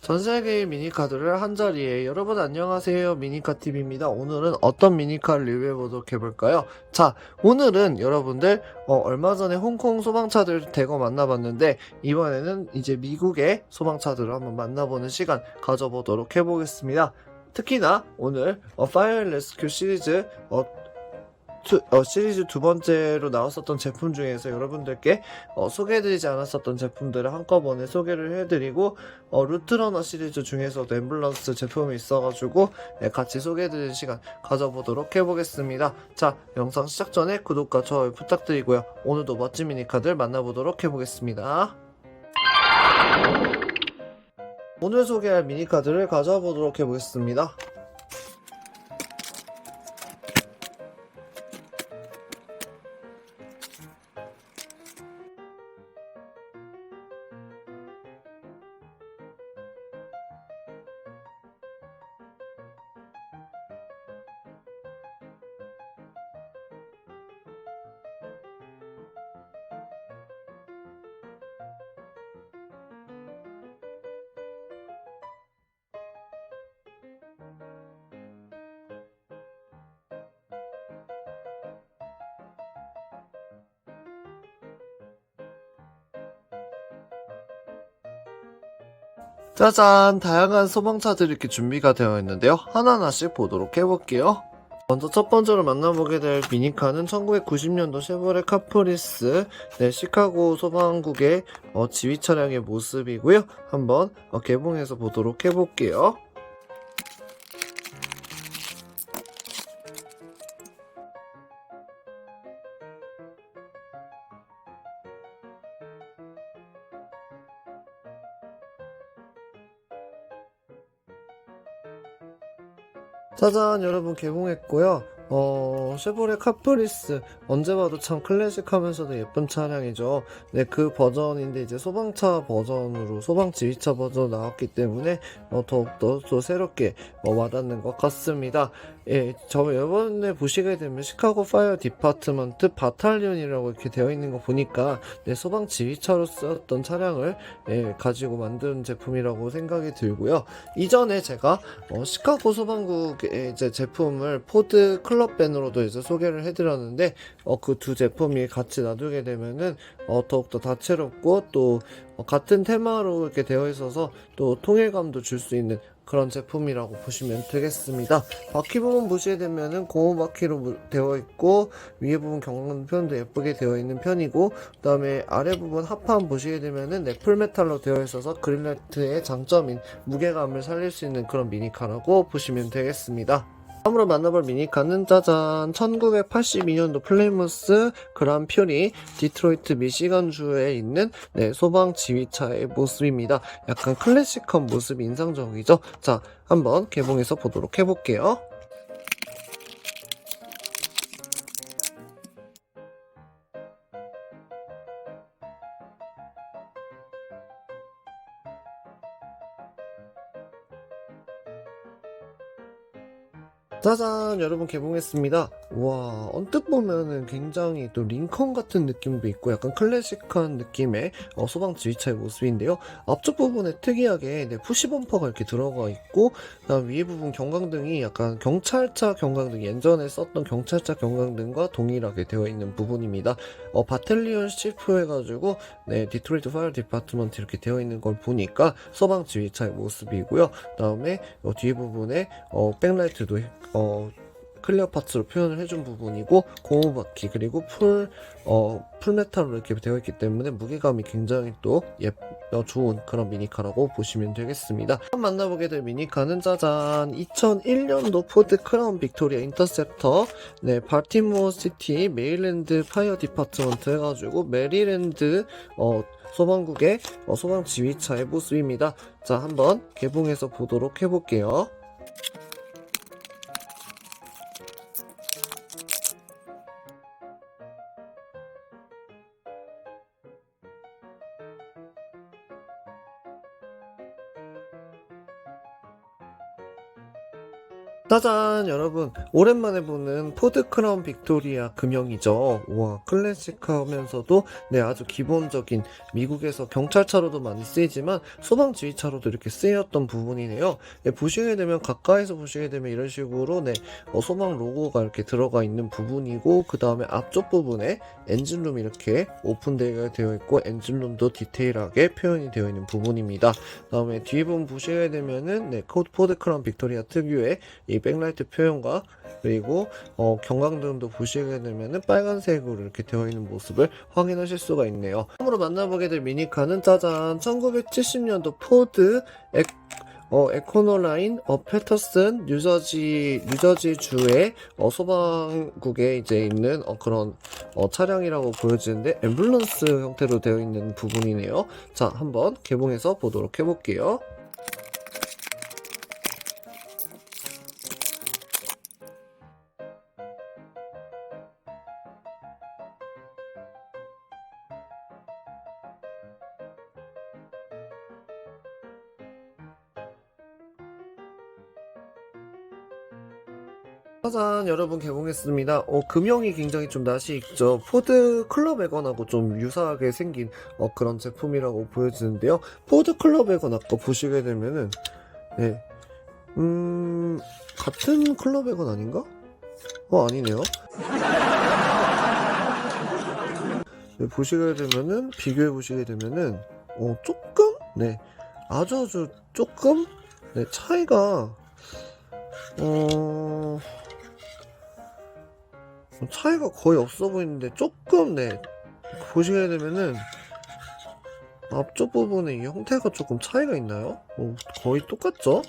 전세계의 미니카들을 한자리에. 여러분 안녕하세요, 미니카TV입니다. 오늘은 어떤 미니카를 리뷰해보도록 해볼까요? 자, 오늘은 여러분들 얼마 전에 홍콩 소방차들 대거 만나봤는데, 이번에는 이제 미국의 소방차들을 한번 만나보는 시간 가져보도록 해보겠습니다. 특히나 오늘 파이어 앤 레스큐 시리즈 시리즈 두 번째로 나왔었던 제품 중에서 여러분들께 소개해드리지 않았었던 제품들을 한꺼번에 소개를 해드리고, 루트러너 시리즈 중에서도 앰뷸런스 제품이 있어가지고 같이 소개해드리는 시간 가져보도록 해보겠습니다. 자, 영상 시작 전에 구독과 좋아요 부탁드리고요. 오늘도 멋진 미니카들 만나보도록 해보겠습니다. 오늘 소개할 미니카들을 가져보도록 해보겠습니다. 짜잔! 다양한 소방차들이 이렇게 준비가 되어 있는데요. 하나하나씩 보도록 해볼게요. 먼저 첫 번째로 만나보게 될 미니카는 1990년도 쉐보레 카프리스, 시카고 소방국의 지휘 차량의 모습이고요. 한번 개봉해서 보도록 해볼게요. 짜잔, 여러분 개봉했고요. 쉐보레 카프리스 언제 봐도 참 클래식하면서도 예쁜 차량이죠. 네, 그 버전인데 이제 소방차 버전으로 소방 지휘차 버전 나왔기 때문에 더욱더 또 새롭게 와닿는 것 같습니다. 예, 저 이번에 보시게 되면 시카고 파이어 디파트먼트 바탈리온이라고 이렇게 되어 있는 거 보니까 소방 지휘차로 쓰였던 차량을 가지고 만든 제품이라고 생각이 들고요. 이전에 제가 시카고 소방국의 이제 제품을 포드 클럽밴으로도 이제 소개를 해드렸는데, 그 두 제품이 같이 놔두게 되면은 더욱더 다채롭고 또 같은 테마로 이렇게 되어 있어서 또 통일감도 줄 수 있는 그런 제품이라고 보시면 되겠습니다. 바퀴 부분 보시게 되면은 고무 바퀴로 되어 있고, 위에 부분 경운편도 예쁘게 되어 있는 편이고, 그 다음에 아래 부분 하판 보시게 되면은 풀메탈로 되어 있어서 그릴라이트의 장점인 무게감을 살릴 수 있는 그런 미니카라고 보시면 되겠습니다. 다음으로 만나볼 미니카는 짜잔, 1982년도 플레이무스 그란퓨리 디트로이트 미시간주에 있는 소방 지휘차의 모습입니다. 약간 클래식한 모습이 인상적이죠. 자, 한번 개봉해서 보도록 해볼게요. 짜잔, 여러분 개봉했습니다. 와, 언뜻 보면은 굉장히 또 링컨 같은 느낌도 있고 약간 클래식한 느낌의 소방 지휘차의 모습인데요. 앞쪽 부분에 특이하게 푸시 범퍼가 이렇게 들어가 있고, 그다음 위에 부분 경광등이 약간 경찰차 경광등, 예전에 썼던 경찰차 경광등과 동일하게 되어 있는 부분입니다. 바텔리온 시프 해가지고 디트로이트 파이어 디파트먼트 이렇게 되어 있는 걸 보니까 소방 지휘차의 모습이고요. 그다음에 뒤에 부분에 백라이트도 클리어 파츠로 표현을 해준 부분이고, 고무바퀴 그리고 풀메탈로 이렇게 되어 있기 때문에 무게감이 굉장히 또 좋은 그런 미니카라고 보시면 되겠습니다. 다음 만나보게 될 미니카는 짜잔, 2001년도 포드 크라운 빅토리아 인터셉터, 발티모어 시티 메릴랜드 파이어 디파트먼트 해가지고 메리랜드 소방국의 소방 지휘차의 모습입니다. 자, 한번 개봉해서 보도록 해볼게요. 짜잔 여러분, 오랜만에 보는 포드 크라운 빅토리아 금형이죠. 와, 클래식하면서도 아주 기본적인, 미국에서 경찰차로도 많이 쓰이지만 소방 지휘차로도 이렇게 쓰였던 부분이네요. 보시게 되면, 가까이서 보시게 되면 이런 식으로 소방 로고가 이렇게 들어가 있는 부분이고, 그 다음에 앞쪽 부분에 엔진룸이 이렇게 오픈되어 있고, 엔진룸도 디테일하게 표현이 되어 있는 부분입니다. 그 다음에 뒤에 부분 보시게 되면은 포드 크라운 빅토리아 특유의 이 백라이트 표현과, 그리고 경광등도 보시게 되면은 빨간색으로 이렇게 되어 있는 모습을 확인하실 수가 있네요. 처음으로 만나보게 될 미니카는 짜잔, 1970년도 포드 에코노라인 패터슨 뉴저지 주의 소방국에 이제 있는 그런 차량이라고 보여지는데, 앰뷸런스 형태로 되어 있는 부분이네요. 자, 한번 개봉해서 보도록 해볼게요. 짜잔 여러분, 개봉했습니다. 금형이 굉장히 좀 낯이 익죠. 포드 클럽 애건하고 좀 유사하게 생긴 그런 제품이라고 보여지는데요. 포드 클럽 애건 아까 보시게 되면은 네, 같은 클럽 애건 아닌가? 아니네요. 네, 보시게 되면은, 비교해 보시게 되면은 조금 아주 조금 차이가 차이가 거의 없어 보이는데, 조금 보시게 되면은 앞쪽 부분에 이 형태가 조금 차이가 있나요? 거의 똑같죠?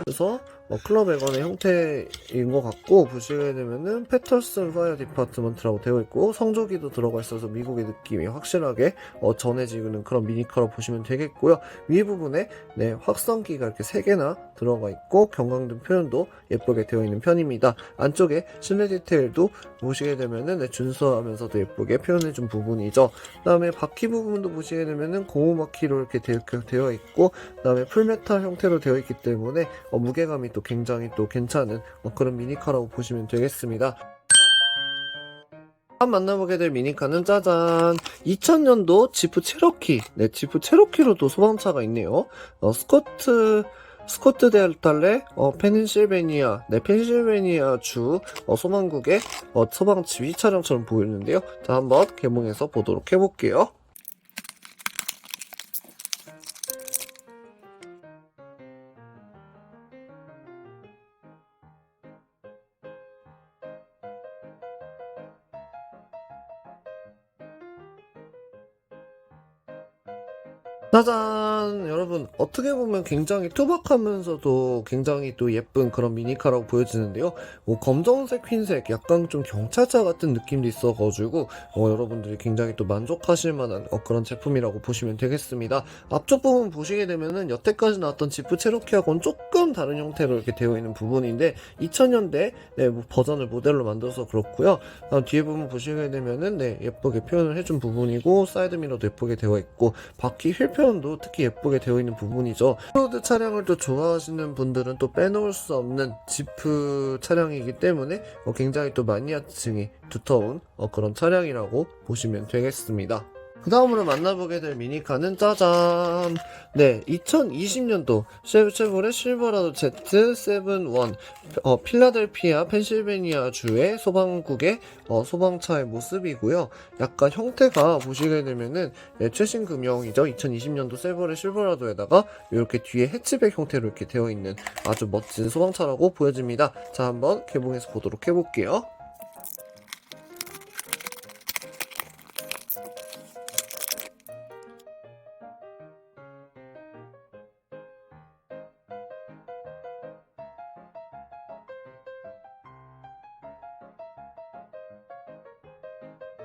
그래서 클럽 애건의 형태인 것 같고, 보시게 되면은 패터슨 파이어 디파트먼트라고 되어 있고, 성조기도 들어가 있어서 미국의 느낌이 확실하게 전해지는 그런 미니카로 보시면 되겠고요. 위 부분에 확성기가 이렇게 3개나 들어가 있고, 경광등 표현도 예쁘게 되어 있는 편입니다. 안쪽에 실내 디테일도 보시게 되면은 준수하면서도 예쁘게 표현해준 부분이죠. 그 다음에 바퀴 부분도 보시게 되면은 고무 바퀴로 이렇게 되어 있고, 그 다음에 풀메탈 형태로 되어 있기 때문에 무게감이 또 굉장히 또 괜찮은 그런 미니카라고 보시면 되겠습니다. 다음 만나보게 될 미니카는 짜잔, 2000년도 지프 체로키. 지프 체로키로도 소방차가 있네요. 스코트델달레 펜실베니아 주 소방국의 소방 지휘 차량처럼 보이는데요. 자, 한번 개봉해서 보도록 해볼게요. 짜잔 여러분, 어떻게 보면 굉장히 투박하면서도 굉장히 또 예쁜 그런 미니카라고 보여지는데요. 검정색, 흰색, 약간 좀 경찰차 같은 느낌도 있어가지고 여러분들이 굉장히 또 만족하실 만한 그런 제품이라고 보시면 되겠습니다. 앞쪽 부분 보시게 되면은 여태까지 나왔던 지프 체로키하고는 조금 다른 형태로 이렇게 되어 있는 부분인데, 2000년대 버전을 모델로 만들어서 그렇고요. 뒤에 부분 보시게 되면은 예쁘게 표현을 해준 부분이고, 사이드미러도 예쁘게 되어 있고, 바퀴 휠 표현도 특히 예쁘게 되어 있는 부분이죠. 오프로드 차량을 또 좋아하시는 분들은 또 빼놓을 수 없는 지프 차량이기 때문에 굉장히 또 마니아층이 두터운 그런 차량이라고 보시면 되겠습니다. 그 다음으로 만나보게 될 미니카는 짜잔, 2020년도 쉐보레 실버라도 Z71 필라델피아 펜실베니아 주의 소방국의 소방차의 모습이고요. 약간 형태가 보시게 되면은 최신 금형이죠. 2020년도 쉐보레 실버라도에다가 이렇게 뒤에 해치백 형태로 이렇게 되어 있는 아주 멋진 소방차라고 보여집니다. 자, 한번 개봉해서 보도록 해볼게요.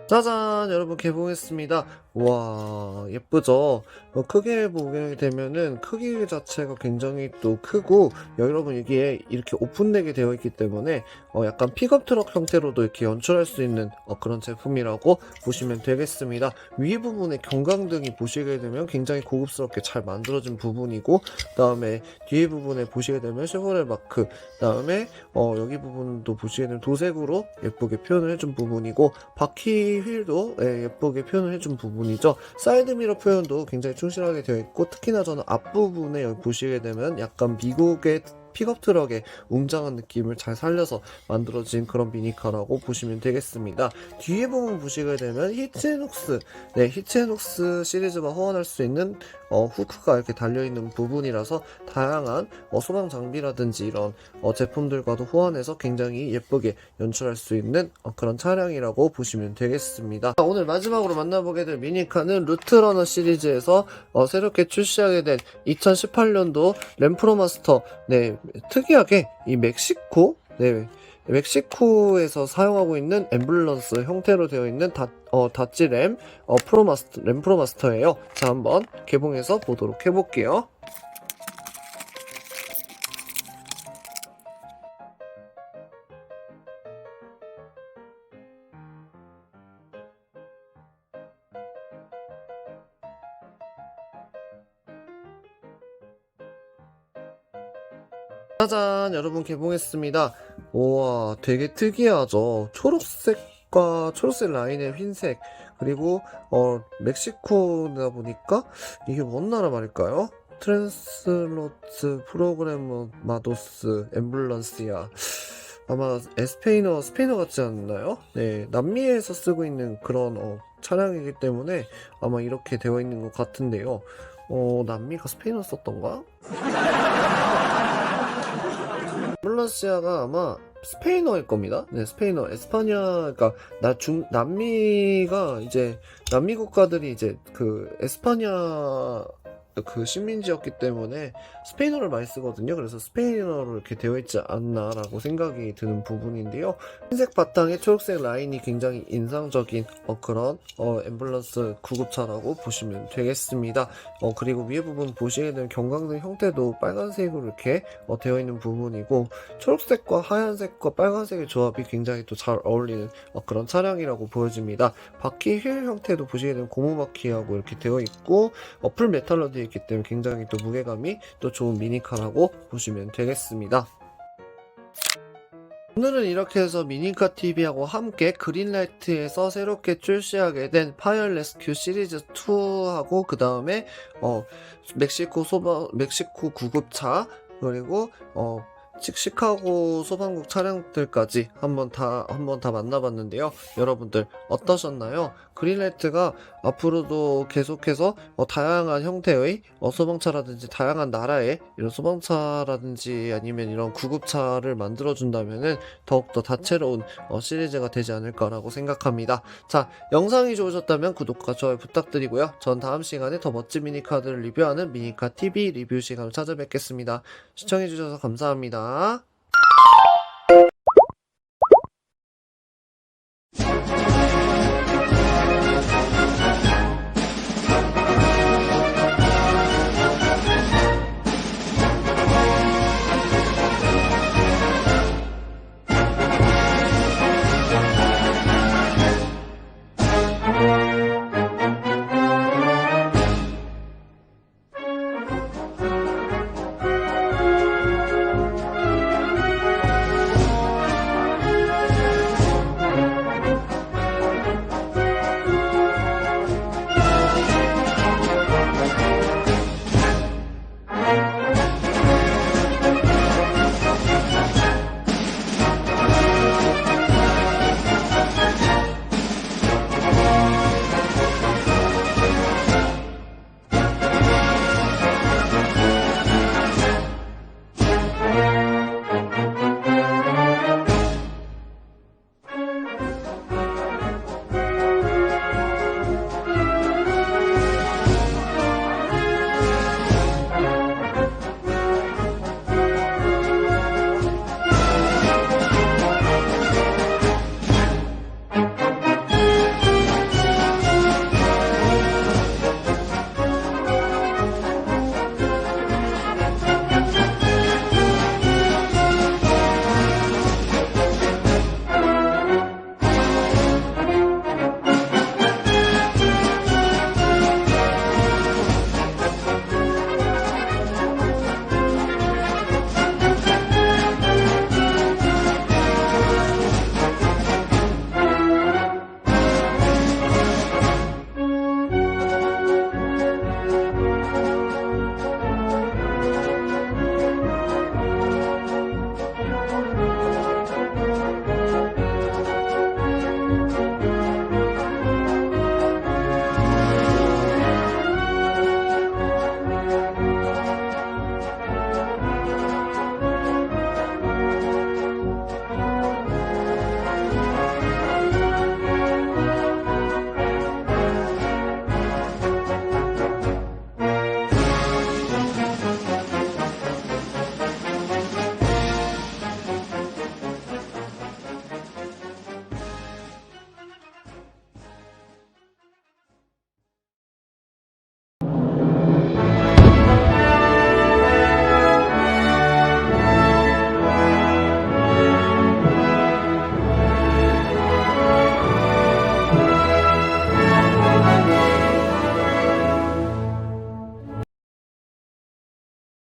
짜잔 여러분, 개봉했습니다. 와, 예쁘죠? 크게 보게 되면은 크기 자체가 굉장히 또 크고, 여러분 이게 이렇게 오픈되게 되어 있기 때문에 약간 픽업 트럭 형태로도 이렇게 연출할 수 있는 그런 제품이라고 보시면 되겠습니다. 위 부분에 경광등이 보시게 되면 굉장히 고급스럽게 잘 만들어진 부분이고, 그다음에 뒤에 부분에 보시게 되면 쉐보레 마크, 그다음에 여기 부분도 보시게 되면 도색으로 예쁘게 표현을 해준 부분이고, 바퀴 휠도 예쁘게 표현을 해준 부분이죠. 사이드미러 표현도 굉장히 충실하게 되어 있고, 특히나 저는 앞부분에 여기 보시게 되면 약간 미국의 픽업 트럭의 웅장한 느낌을 잘 살려서 만들어진 그런 미니카라고 보시면 되겠습니다. 뒤에 부분 보시게 되면 히치앤훅스, 네, 히치앤훅스 시리즈가 호환할 수 있는 후크가 이렇게 달려있는 부분이라서 다양한 소방 장비라든지 이런 제품들과도 호환해서 굉장히 예쁘게 연출할 수 있는 그런 차량이라고 보시면 되겠습니다. 오늘 마지막으로 만나보게 될 미니카는 루트러너 시리즈에서 새롭게 출시하게 된 2018년도 램프로마스터, 네, 특이하게 이 멕시코에서 사용하고 있는 앰뷸런스 형태로 되어 있는 다찌 램 프로마스터예요. 자, 한번 개봉해서 보도록 해볼게요. 짜잔, 여러분 개봉했습니다. 우와, 되게 특이하죠. 초록색 라인의 흰색, 그리고 멕시코다 보니까 이게 뭔 나라 말일까요? 트랜스로트 프로그래머 마도스 앰뷸런스야. 아마 스페인어 같지 않나요? 네, 남미에서 쓰고 있는 그런 차량이기 때문에 아마 이렇게 되어 있는 것 같은데요. 남미가 스페인어 썼던가? 앰뷸런시아가 아마 스페인어일 겁니다. 네, 스페인어, 에스파냐, 그러니까 남미가 이제 남미 국가들이 이제 그 에스파냐 그 식민지였기 때문에 스페인어를 많이 쓰거든요. 그래서 스페인어로 이렇게 되어 있지 않나라고 생각이 드는 부분인데요. 흰색 바탕에 초록색 라인이 굉장히 인상적인 그런 앰뷸런스 구급차라고 보시면 되겠습니다. 그리고 위에 부분 보시게 되면 경광등 형태도 빨간색으로 이렇게 되어 있는 부분이고, 초록색과 하얀색과 빨간색의 조합이 굉장히 또 잘 어울리는 그런 차량이라고 보여집니다. 바퀴 휠 형태도 보시게 되면 고무 바퀴하고 이렇게 되어 있고, 풀 메탈로 되어 있기 때문에 굉장히 또 무게감이 또 좋은 미니카라고 보시면 되겠습니다. 오늘은 이렇게 해서 미니카 TV하고 함께 그린라이트에서 새롭게 출시하게 된 파이어 레스큐 시리즈 2하고, 그 다음에 멕시코 구급차, 그리고 시카고 소방국 차량들까지 한번 다 만나봤는데요. 여러분들 어떠셨나요? 그린라이트가 앞으로도 계속해서 다양한 형태의 소방차라든지 다양한 나라의 이런 소방차라든지 아니면 이런 구급차를 만들어준다면은 더욱더 다채로운 시리즈가 되지 않을까라고 생각합니다. 자, 영상이 좋으셨다면 구독과 좋아요 부탁드리고요. 전 다음 시간에 더 멋진 미니카들을 리뷰하는 미니카 TV 리뷰 시간을 찾아뵙겠습니다. 시청해주셔서 감사합니다.